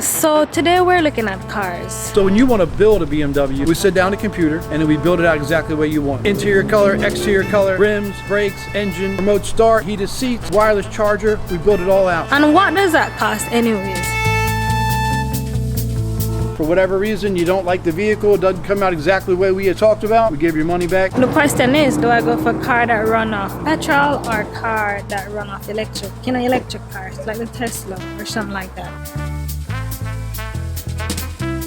So today we're looking at cars. So when you want to build a BMW, we sit down the computer and then we build it out exactly the way you want. Interior color, exterior color, rims, brakes, engine, remote start, heated seats, wireless charger, we build it all out. And what does that cost anyways? For whatever reason you don't like the vehicle, it doesn't come out exactly the way we had talked about, we give your money back. The question is, do I go for a car that run off petrol or a car that run off electric? You know, electric cars like the Tesla or something like that.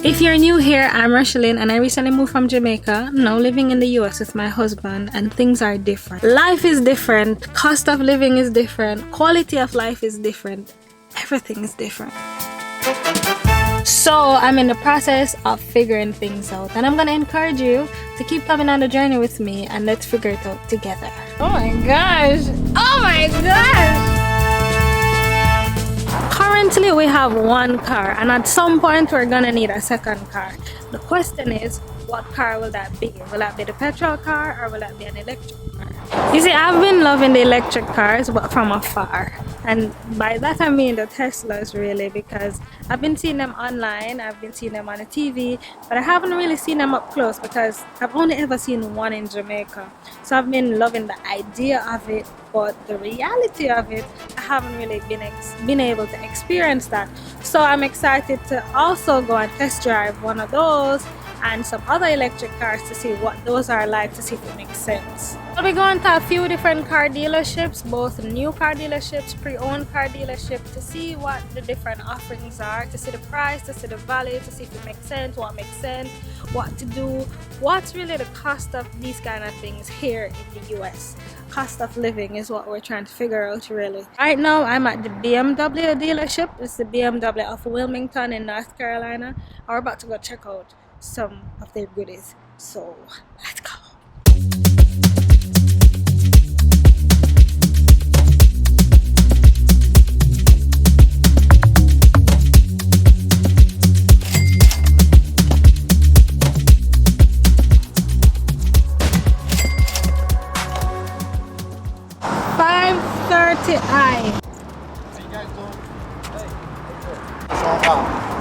If you're new here, I'm Rochielin and I recently moved from Jamaica, now living in the US with my husband, and things are different. Life is different, cost of living is different, quality of life is different, everything is different. So I'm in the process of figuring things out, and I'm gonna encourage you to keep coming on the journey with me and let's figure it out together. Oh my gosh! Oh my gosh! Currently we have one car, and at some point we're gonna need a second car. The question is, what car will that be? Will that be the petrol car or will that be an electric car? You see, I've been loving the electric cars, but from afar. And by that I mean the Teslas, really, because I've been seeing them online, I've been seeing them on the TV, but I haven't really seen them up close because I've only ever seen one in Jamaica. So I've been loving the idea of it, but the reality of it, I haven't really been able to experience that. So I'm excited to also go and test drive one of those and some other electric cars to see what those are like, to see if it makes sense. I'll be going to a few different car dealerships, both new car dealerships, pre-owned car dealerships, to see what the different offerings are, to see the price, to see the value, to see if it makes sense, what makes sense, what to do, what's really the cost of these kind of things here in the US. Cost of living is what we're trying to figure out, really. Right now I'm at the BMW dealership. It's the BMW of Wilmington in North Carolina. We're about to go check out some of their goodies, so let's go.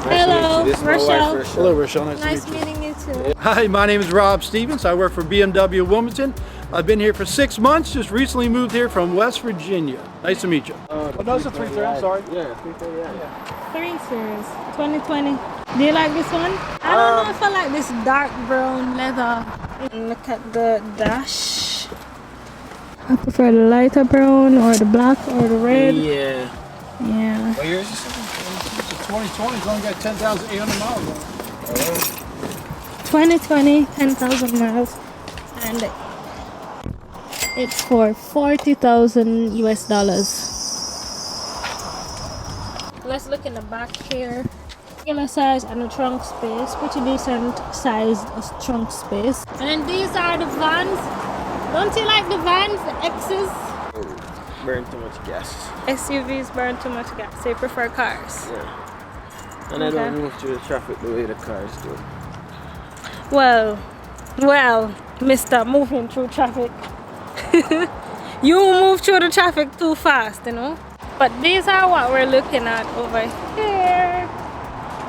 Hello, Rochelle. Hello, Rochelle. Nice meeting you too. Hi, my name is Rob Stevens. I work for BMW Wilmington. I've been here for 6 months, just recently moved here from West Virginia. Nice to meet you. Oh, no, it's a 330, I'm sorry. Yeah, 330, yeah. 3 Series, 2020. Do you like this one? I don't know if I like this dark brown leather. Look at the dash. I prefer the lighter brown or the black or the red. Yeah. Yeah. What year is this? It's a 2020. It's only got 10,800 miles on it. 2020, 10,000 miles. And it's for $40,000 US. Let's look in the back here. Regular size and a trunk space, pretty decent size trunk space. And these are the vans. Don't you like the vans, the X's? Burn too much gas. SUVs burn too much gas, so you prefer cars? Yeah. And I don't move through the traffic the way the cars do. Well, Mr. Moving through traffic. You move through the traffic too fast, you know? But these are what we're looking at over here.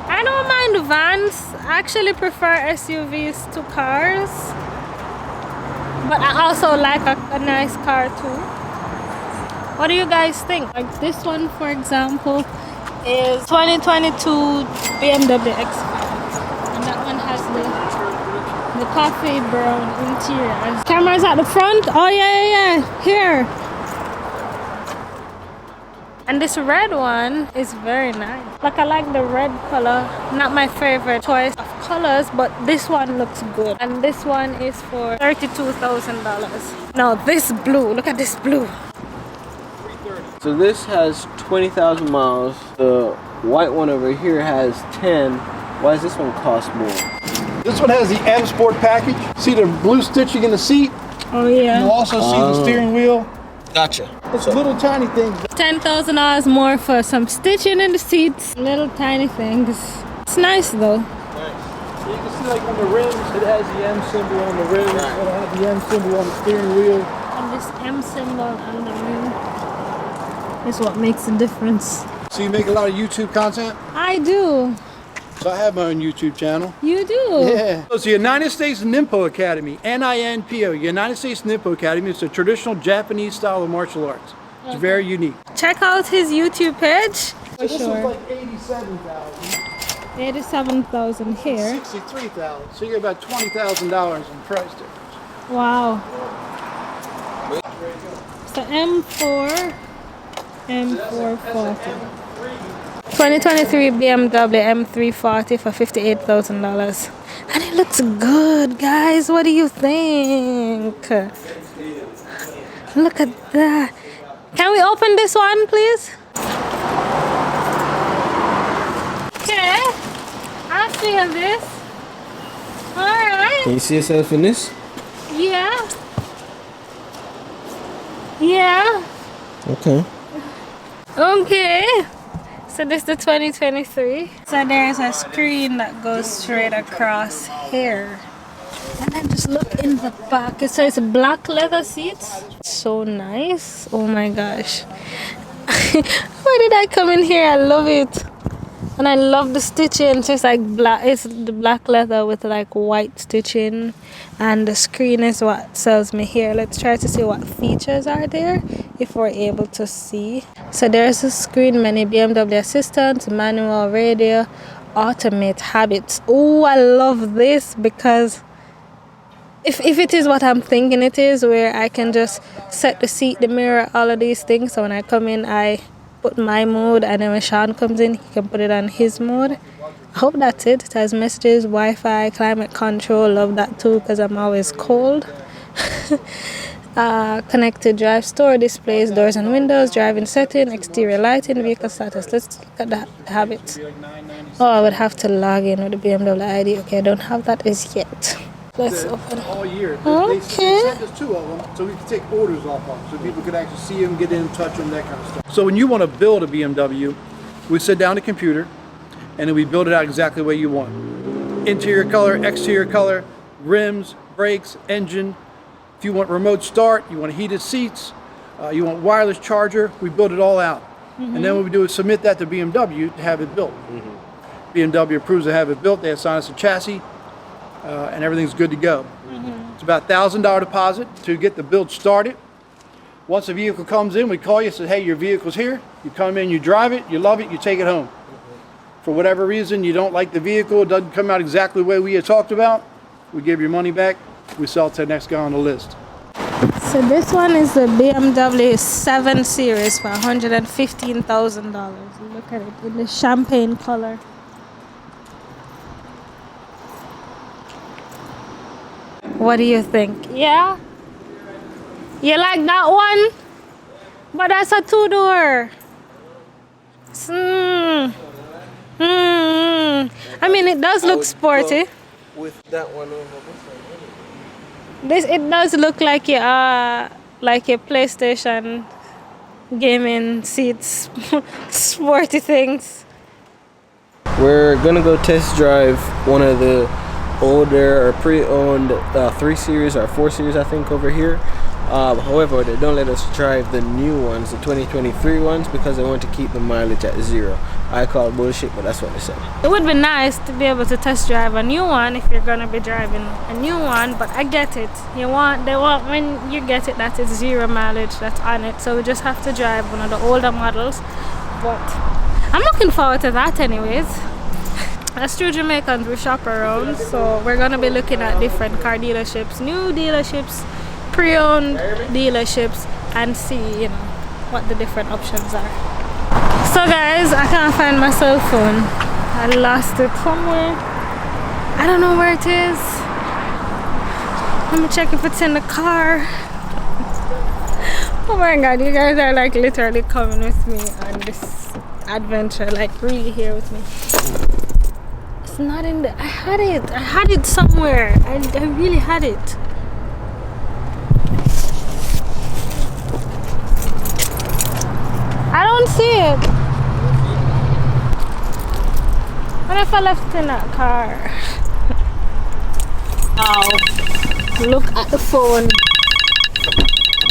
I don't mind the vans. I actually prefer SUVs to cars. But I also like a nice car too. What do you guys think? Like this one, for example, is 2022 BMW X5. And that one has the coffee brown interior. Cameras at the front. Oh yeah. Here. And this red one is very nice. Like, I like the red color. Not my favorite choice of colors, but this one looks good. And this one is for $32,000. Now this blue, look at this blue. So this has 20,000 miles. The white one over here has 10. Why does this one cost more? This one has the M Sport package. See the blue stitching in the seat? Oh yeah. You'll also see the steering wheel. Gotcha. It's little tiny things. $10,000 more for some stitching in the seats. Little tiny things. It's nice though. Nice. So you can see, like, on the rims, it has the M symbol on the rims. Right. It'll have the M symbol on the steering wheel. And this M symbol on the rim is what makes a difference. So you make a lot of YouTube content? I do. So I have my own YouTube channel. You do? Yeah. So it's the United States Ninpo Academy, N-I-N-P-O, United States Ninpo Academy. It's a traditional Japanese style of martial arts. It's very unique. Check out his YouTube page. For This sure. was like 87,000. 87,000 here. 63,000. So you get about $20,000 in price difference. Wow. So M4, M440. 2023 BMW M340 for $58,000. And it looks good, guys. What do you think? Look at that. Can we open this one, please? Okay. I feel this. Alright. Can you see yourself in this? Yeah. Yeah. Okay. Okay. So this is the 2023. So there's a screen that goes straight across here. And then just look in the back. So it's black leather seats. So nice. Oh my gosh. Why did I come in here? I love it. And I love the stitching. So it's like black. It's the black leather with like white stitching. And the screen is what sells me here. Let's try to see what features are there if we're able to see. So there's a screen menu, BMW assistant, manual radio, automate habits. Oh, I love this because if it is what I'm thinking it is, where I can just set the seat, the mirror, all of these things. So when I come in, I put my mode, and then when Sean comes in, he can put it on his mode. I hope that's it. It has messages, Wi-Fi, climate control. Love that too because I'm always cold. Connected drive, store displays, doors and windows, driving setting, exterior lighting, vehicle status. Let's look at the habits. Oh, I would have to log in with the BMW ID. Okay, I don't have that as yet. Let's open. All year. Okay. They sent us 2 of them so we could take orders off of them, so people could actually see them, get in, touch them, that kind of stuff. So when you want to build a BMW, we sit down the computer and then we build it out exactly the way you want. Interior color, exterior color, rims, brakes, engine. If you want remote start, you want heated seats, you want wireless charger, we build it all out. And then what we do is submit that to BMW to have it built. BMW approves to have it built, they assign us a chassis, and everything's good to go. It's about $1,000 deposit to get the build started. Once the vehicle comes in, we call you and say, hey, your vehicle's here. You come in, you drive it, you love it, you take it home. For whatever reason, you don't like the vehicle, it doesn't come out exactly the way we had talked about, we give your money back, we sell it to the next guy on the list. So this one is the BMW 7 Series for $115,000. Look at it in the champagne color. What do you think? Yeah? You like that one? But that's a 2-door. I mean, it does look sporty. With that one over It does look like your PlayStation gaming seats, sporty things. We're gonna go test drive one of the older or pre-owned 3 Series or 4 Series, I think, over here. However, they don't let us drive the new ones, the 2023 ones, because they want to keep the mileage at 0. I call it bullshit, but that's what they said. It would be nice to be able to test drive a new one if you're gonna be driving a new one, but I get it. They want when you get it that it's 0 mileage that's on it, so we just have to drive one of the older models. But I'm looking forward to that anyways. As true Jamaicans, we shop around, so we're gonna be looking at different car dealerships, new dealerships, pre-owned dealerships, and see, you know, what the different options are. So guys, I can't find my cell phone. I lost it somewhere. I don't know where it is. Let me check if it's in the car. Oh my god, you guys are like literally coming with me on this adventure, like really here with me. It's not in the... I had it somewhere. I really had it. I don't see it. What if I left it in that car? Wow. Look at the phone.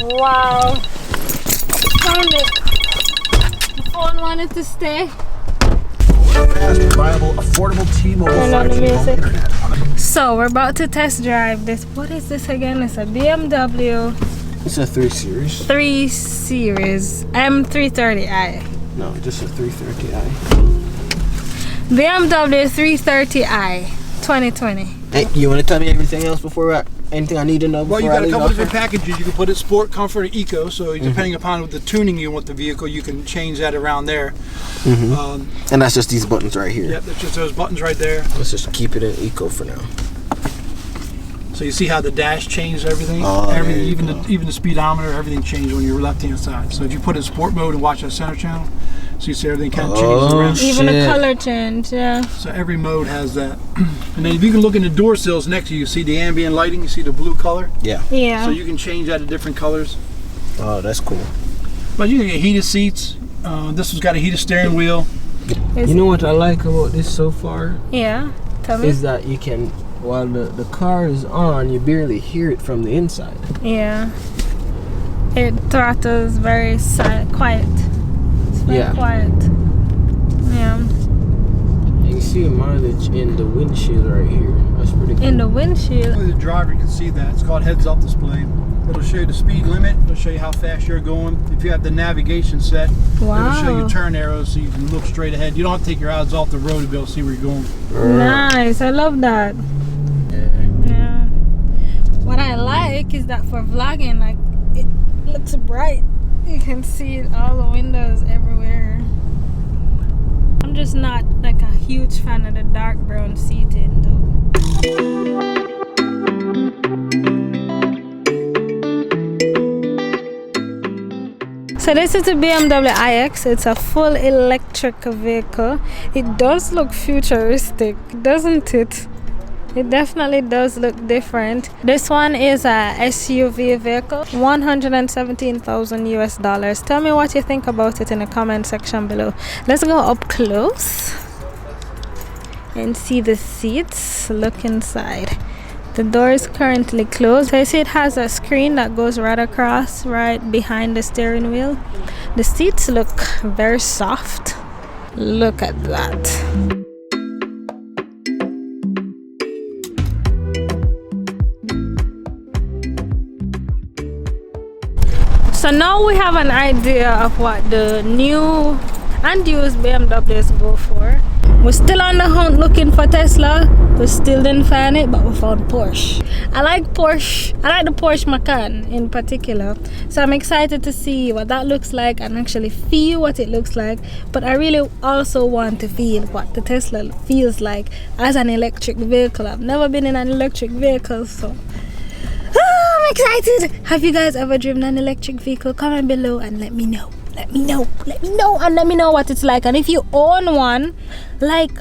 Wow. Found it. phone wanted to stay. Fast, reliable, affordable T-Mobile Turn on the 5G home music. internet. So we're about to test drive this. What is this again? It's a BMW It's a 3 Series. 3 Series M330i. No, just a 330i. BMW 330i 2020. Hey, you want to tell me everything else before anything I need to know before Well, you I got a leave couple off different here? packages. You can put it sport, comfort, and eco. So depending upon the tuning you want the vehicle, you can change that around there. And that's just these buttons right here. Yep, that's just those buttons right there. Let's just keep it in eco for now. So you see how the dash changed everything? Oh, there Everything, you even the speedometer, everything changed on your left-hand side. So if you put it in sport mode and watch that center channel, so you see everything kind of changes around. Even the Shit. color change, yeah. So every mode has that. And then if you can look in the door sills next to you, you see the ambient lighting, you see the blue color. Yeah. Yeah. So you can change that to different colors. Oh, that's cool. But you can get heated seats. This one's got a heated steering wheel. You know what I like about this so far? Yeah. Tell me. Is that you can, while the car is on, you barely hear it from the inside. Yeah. It throttles very quiet. It's very Yeah. quiet. Yeah. You can see the mileage in the windshield right here. That's pretty cool. In the windshield. Only the driver can see that. It's called heads-up display. It'll show you the speed limit. It'll show you how fast you're going. If you have the navigation set, it'll show you turn arrows so you can look straight ahead. You don't have to take your eyes off the road to be able to see where you're going. Nice. I love that. Yeah. What I like is that for vlogging, like, it looks bright. You can see all the windows everywhere. I'm just not like a huge fan of the dark brown seating though. So this is the BMW iX. It's a full electric vehicle. It does look futuristic, doesn't it? It definitely does look different. This one is a SUV vehicle, $117,000 US. Tell me what you think about it in the comment section below. Let's go up close and see the seats. Look inside. The door is currently closed. I see it has a screen that goes right across, right behind the steering wheel. The seats look very soft. Look at that. So now we have an idea of what the new and used BMWs go for. We're still on the hunt looking for Tesla. We still didn't find it, but we found Porsche. I like Porsche. I like the Porsche Macan in particular. So I'm excited to see what that looks like and actually feel what it looks like. But I really also want to feel what the Tesla feels like as an electric vehicle. I've never been in an electric vehicle, so I'm excited. Have you guys ever driven an electric vehicle? Comment below and let me know. Let me know what it's like. And if you own one, like,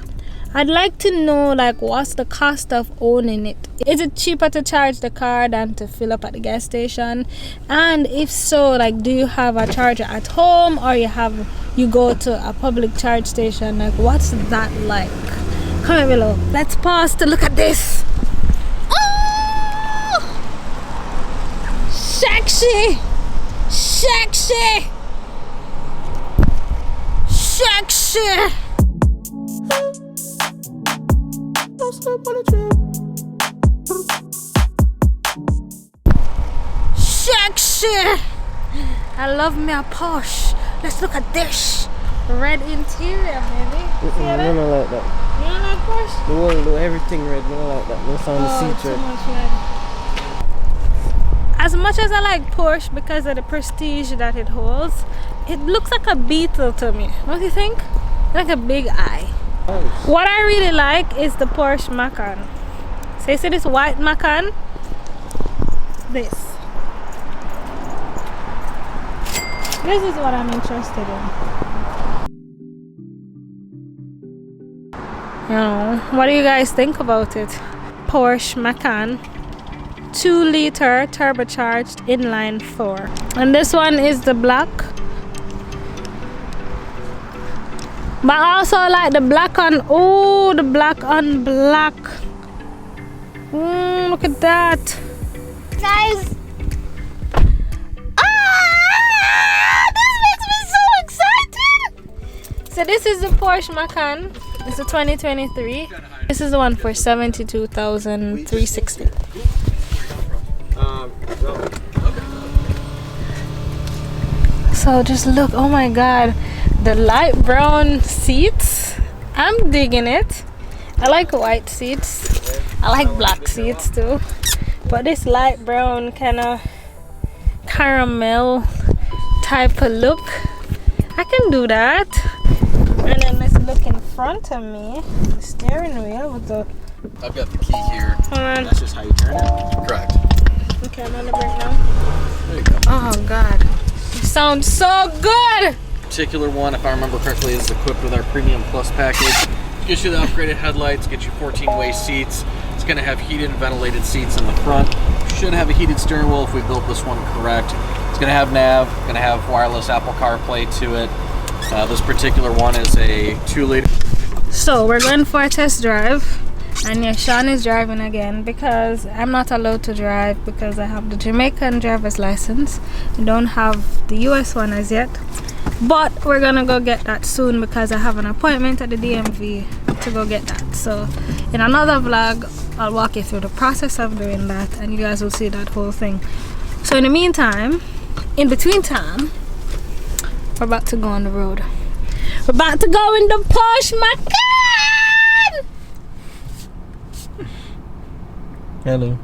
I'd like to know, like, what's the cost of owning it? Is it cheaper to charge the car than to fill up at the gas station? And if so, like, do you have a charger at home, or you go to a public charge station? Like, what's that like? Comment below. Let's pause to look at this. Oh, sexy, sexy, sexy. Sexy. I love me a Porsche. Let's look at this. Red interior, maybe. I don't like that. You don't like Porsche? The wall, do everything red. No, like that. No sound the seats too red. much red. As much as I like Porsche because of the prestige that it holds, it looks like a Beetle to me. Don't you think? Like a big eye. Nice. What I really like is the Porsche Macan. So you see this white Macan? This is what I'm interested in. You know, what do you guys think about it? Porsche Macan 2-liter turbocharged inline 4. And this one is the black. But I also like the black on, the black on black. Look at that. Guys. This makes me so excited. So this is the Porsche Macan. It's a 2023. This is the one for 72,360. So just look, oh my god, the light brown seats. I'm digging it. I like white seats. I like black seats too. But this light brown kind of caramel type of look, I can do that. And then let's look in front of me. The steering wheel with the... I've got the key here. Hold on. That's just how you turn it. Correct. Okay, I'm on the brake now. There you go. Oh god. It sounds so good! Particular one, if I remember correctly, is equipped with our Premium Plus package. Gets you the upgraded headlights, gets you 14-way seats. It's going to have heated and ventilated seats in the front. Should have a heated steering wheel if we built this one correct. It's going to have nav, going to have wireless Apple CarPlay to it. This particular one is a 2-liter. So we're going for a test drive. And yeah, Sean is driving again because I'm not allowed to drive because I have the Jamaican driver's license. I don't have the US one as yet. But we're gonna go get that soon because I have an appointment at the DMV to go get that. So in another vlog, I'll walk you through the process of doing that and you guys will see that whole thing. So in the meantime, in between time, we're about to go on the road. We're about to go in the Porsche Macan! Hello.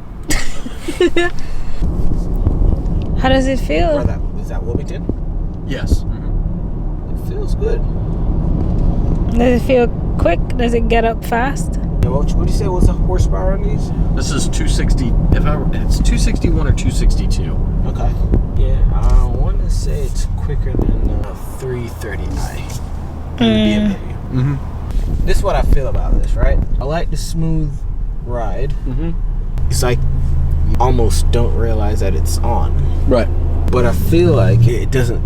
How does it feel? Is that Wilmington? Yes. It feels good. Does it feel quick? Does it get up fast? Yeah, what do you say was the horsepower on these? This is 260. It's 261 or 262. Okay. Yeah, I want to say it's quicker than 330i. BMW. Mm-hmm. This is what I feel about this, right? I like the smooth ride. Mm-hmm. It's like you almost don't realize that it's on. Right. But I feel like it doesn't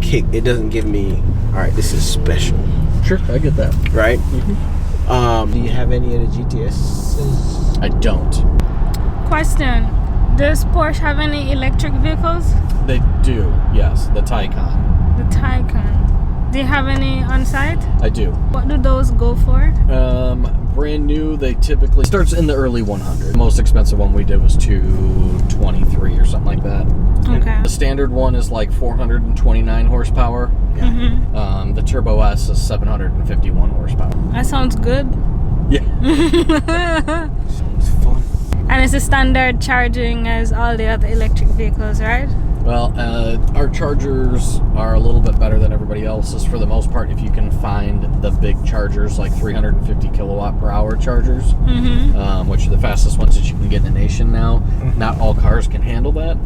kick. It doesn't give me, all right, this is special. Sure, I get that. Right? Mm-hmm. Do you have any of the GTSs? I don't. Question. Does Porsche have any electric vehicles? They do, yes. The Taycan. The Taycan. Do you have any on site? I do. What do those go for? Brand new, they typically starts in the early 100. The most expensive one we did was 223 or something like that. Okay. The standard one is like 429 horsepower. Mm-hmm. The Turbo S is 751 horsepower. That sounds good. Yeah. Sounds fun. And it's a standard charging as all the other electric vehicles, right? Well, our chargers are a little bit better than everybody else's for the most part. If you can find the big chargers, like 350 kilowatt per hour chargers, Mm-hmm. which are the fastest ones that you can get in the nation now. Not all cars can handle that,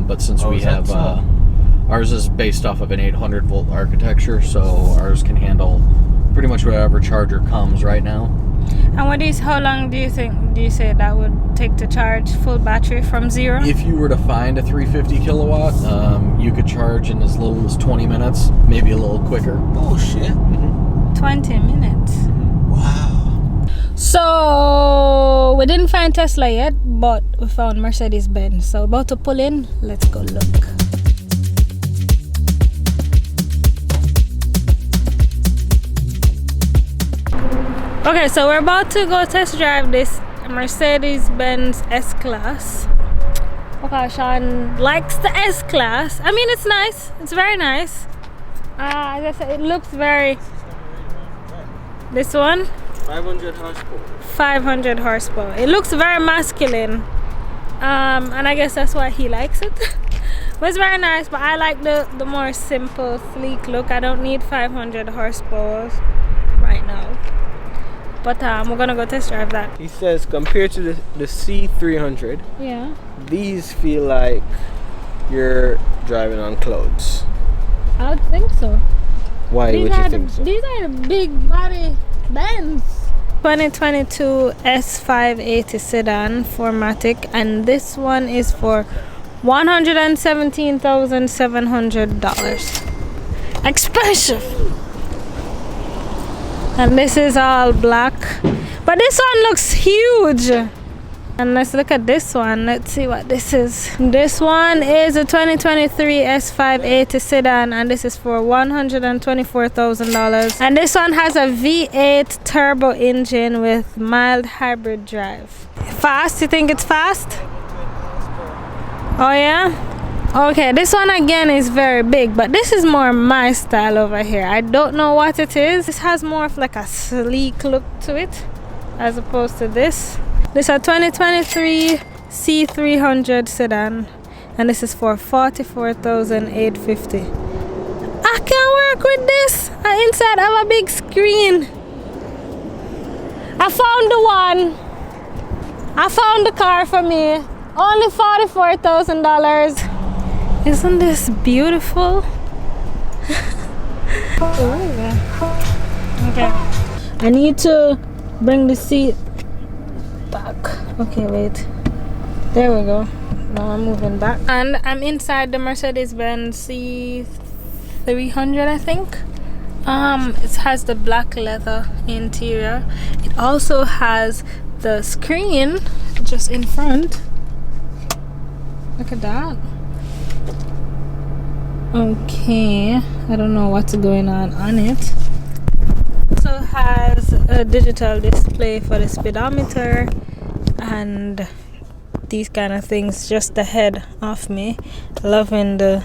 but since we have, ours is based off of an 800 volt architecture, so ours can handle pretty much whatever charger comes right now. And how long do you say that would take to charge full battery from zero? If you were to find a 350 kilowatt, you could charge in as little as 20 minutes, maybe a little quicker. Bullshit. 20 minutes. Wow. So we didn't find Tesla yet, but we found Mercedes-Benz. So about to pull in, let's go look. Okay, so we're about to go test drive this Mercedes-Benz S-Class. Okay, Sean likes the S-Class. I mean, it's nice. It's very nice. As I said, it looks very... This one? 500 horsepower. 500 horsepower. It looks very masculine. And I guess that's why he likes it. But it's very nice, but I like the more simple, sleek look. I don't need 500 horsepower right now. But we're gonna go test drive that. He says compared to the C300, Yeah. these feel like you're driving on clouds. I would think so. Why would you think so? These are the big body Benz. 2022 S580 sedan 4MATIC, and this one is for $117,700. Expensive. And this is all black, but this one looks huge. And let's look at this one. Let's see what this is. This one is a 2023 S580 sedan, and this is for $124,000. And this one has a V8 turbo engine with mild hybrid drive. Fast? You think it's fast? Oh yeah? Okay, this one again is very big, but this is more my style over here. I don't know what it is. This has more of like a sleek look to it as opposed to this. This is a 2023 C300 sedan, and this is for $44,850. I can't work with this. Inside I have a big screen. I found the one. I found the car for me. Only $44,000. Isn't this beautiful? Okay. I need to bring the seat back. Okay, wait. There we go. Now I'm moving back. And I'm inside the Mercedes-Benz C300, I think. It has the black leather interior. It also has the screen just in front. Look at that. Okay, I don't know what's going on it. Also has a digital display for the speedometer and these kind of things just ahead of me. Loving the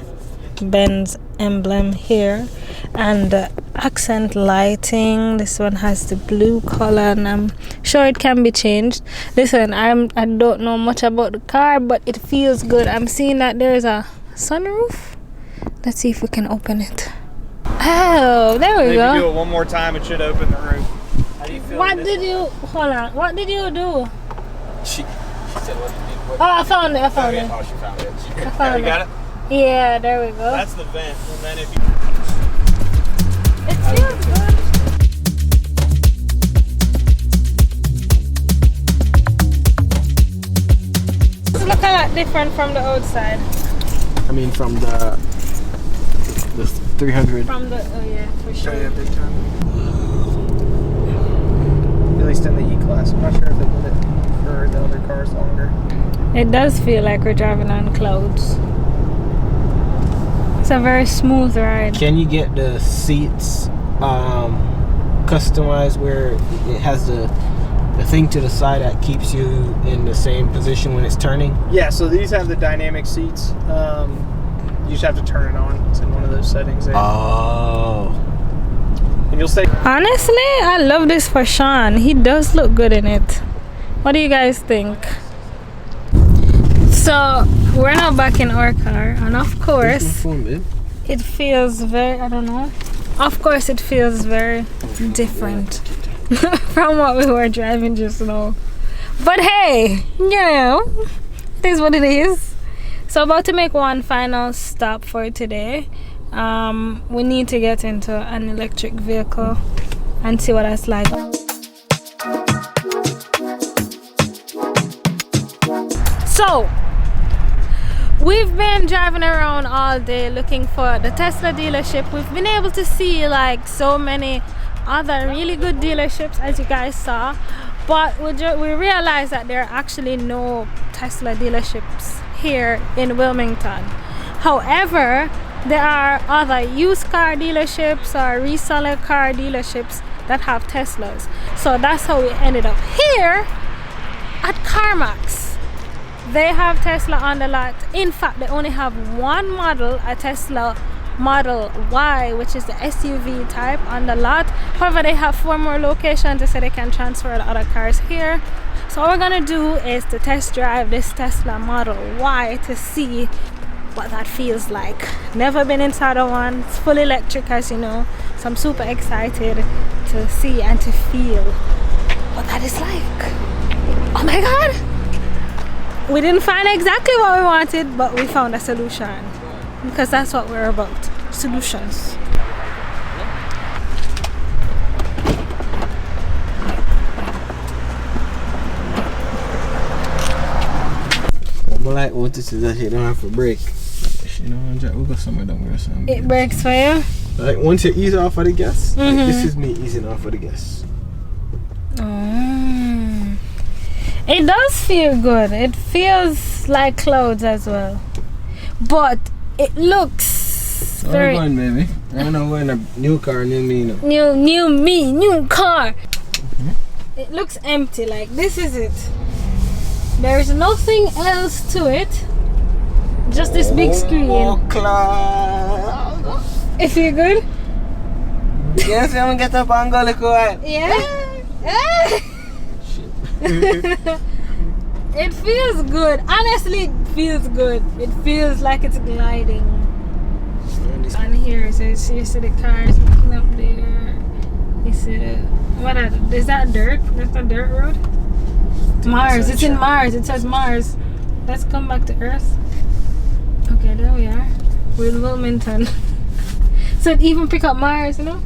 Benz emblem here and the accent lighting. This one has the blue color, and I'm sure it can be changed. Listen, I don't know much about the car, but it feels good. I'm seeing that there's a sunroof. Let's see if we can open it. Oh, there we go. If you do it one more time, it should open the roof. How do you feel? What did you, hold on, what did you do? She said, what do you need? Oh, I found it, I found it. Oh, she found it. I found You got it? Yeah, there we go. That's the vent. And then if you... It feels good. It's looking a lot different from the outside. I mean, from the 300. From the, oh yeah, for sure. Oh, yeah, big time. At least in the E-Class. I'm not sure if they did it for the other cars longer. It does feel like we're driving on clouds. It's a very smooth ride. Can you get the seats customized where it has the thing to the side that keeps you in the same position when it's turning? Yeah, so these have the dynamic seats. You just have to turn it on. It's in one of those settings there. Oh. And you'll stay. Honestly, I love this for Sean. He does look good in it. What do you guys think? So we're now back in our car, and of course it feels very, I don't know, of course it feels very different from what we were driving just now, but hey, you know, it is what it is. So about to make one final stop for today. We need to get into an electric vehicle and see what that's like. So we've been driving around all day looking for the Tesla dealership. We've been able to see like so many other really good dealerships, as you guys saw, but we realized that there are actually no Tesla dealerships here in Wilmington. However, there are other used car dealerships or reseller car dealerships that have Teslas. So that's how we ended up here at CarMax. They have Tesla on the lot. In fact, they only have one model, a Tesla Model Y, which is the SUV type, on the lot. However, they have 4 more locations. They say they can transfer the other cars here. So what we're gonna do is to test drive this Tesla Model Y to see what that feels like. Never been inside of one. It's fully electric, as you know. So I'm super excited to see and to feel what that is like. Oh my God! We didn't find exactly what we wanted, but we found a solution, because that's what we're about, solutions. Well, like, what this is that shit don't have to break. You know, we'll go somewhere down there or something. It breaks for you? Like, once you ease off of the gas, like, this is me easing off of the gas. It does feel good. It feels like clouds as well. But it looks very... Going, baby. I don't know when a new car, new me. New car. It looks empty, like this is it. There's nothing else to it. Just this big screen. It feel good? Yes, I'm gonna get up and go look at it. Yeah. It feels good. Honestly, it feels good. It feels like it's gliding. And here, so you see the cars looking up there. You see, what is that dirt? That's a dirt road? Mars. It's in Mars. It says Mars. Let's come back to Earth. Okay, there we are. We're in Wilmington. So it even pick up Mars, you know?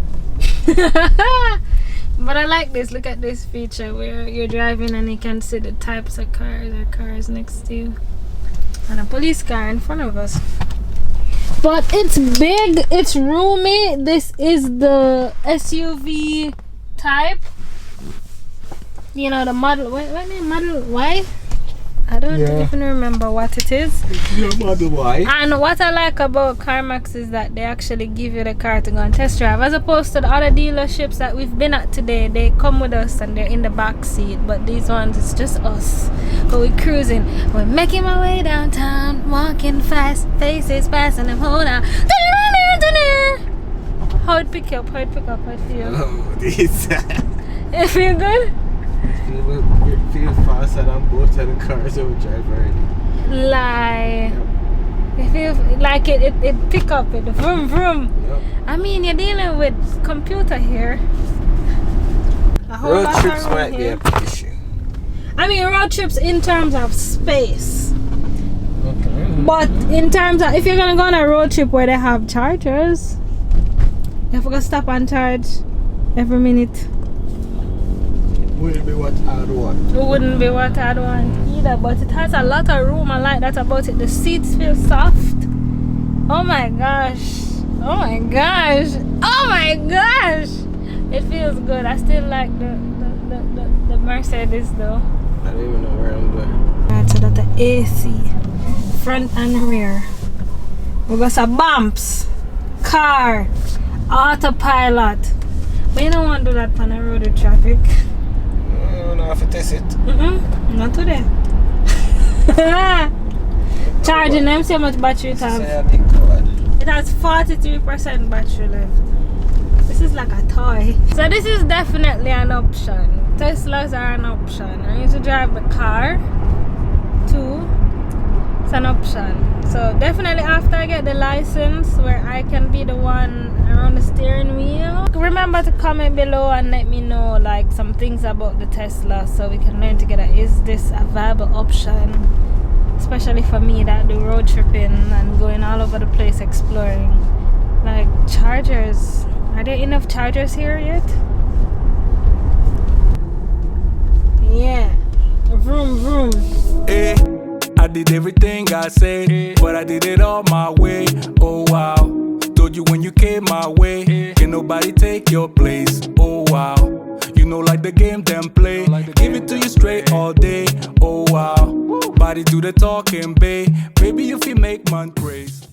But I like this. Look at this feature where you're driving and you can see the types of cars or cars next to you. And a police car in front of us. But it's big, it's roomy. This is the SUV type. You know, the model, what name? Model Y? I don't even remember what it is. Model Y. And what I like about CarMax is that they actually give you the car to go and test drive, as opposed to the other dealerships that we've been at today. They come with us and they're in the back seat, but these ones, it's just us. But we're cruising, we're making my way downtown, walking fast, faces passing them, hold on. How it pick up, how it pick up, how it feel? Oh, this. It feel good? It feels faster than both of the cars that we drive already. Like, it feels like it pick up it, vroom vroom. Yep. I mean, you're dealing with computer here. A whole Road lot trips of room might be here. a issue. I mean, road trips in terms of space. Okay. But in terms of, if you're gonna go on a road trip where they have chargers, you have to go stop and charge every minute. Wouldn't be what I'd want. It wouldn't be what I'd want either, but it has a lot of room. I like that about it. The seats feel soft. Oh my gosh. Oh my gosh. Oh my gosh. It feels good. I still like the Mercedes though. I don't even know where I'm going. Alright, so that's the AC. Front and rear. We got some bumps. Car. Autopilot. But you don't want to do that on the road with traffic. I don't know if I test it. Not today. Charging them, see how much battery it has. It has 43% battery left. This is like a toy. So this is definitely an option. Teslas are an option. I need to drive the car too. It's an option. So definitely after I get the license where I can be the one around the steering wheel. Remember to comment below and let me know like some things about the Tesla so we can learn together. Is this a viable option? Especially for me that do road tripping and going all over the place exploring. Like chargers. Are there enough chargers here yet? Yeah. Vroom vroom. Hey, I did everything I said, but I did it all my way. Oh wow. Told you when you came my way, can nobody take your place. Oh wow. You know like the game them play. Give it to you straight all day. Oh wow. Body do the talking, babe. Baby if you make man praise.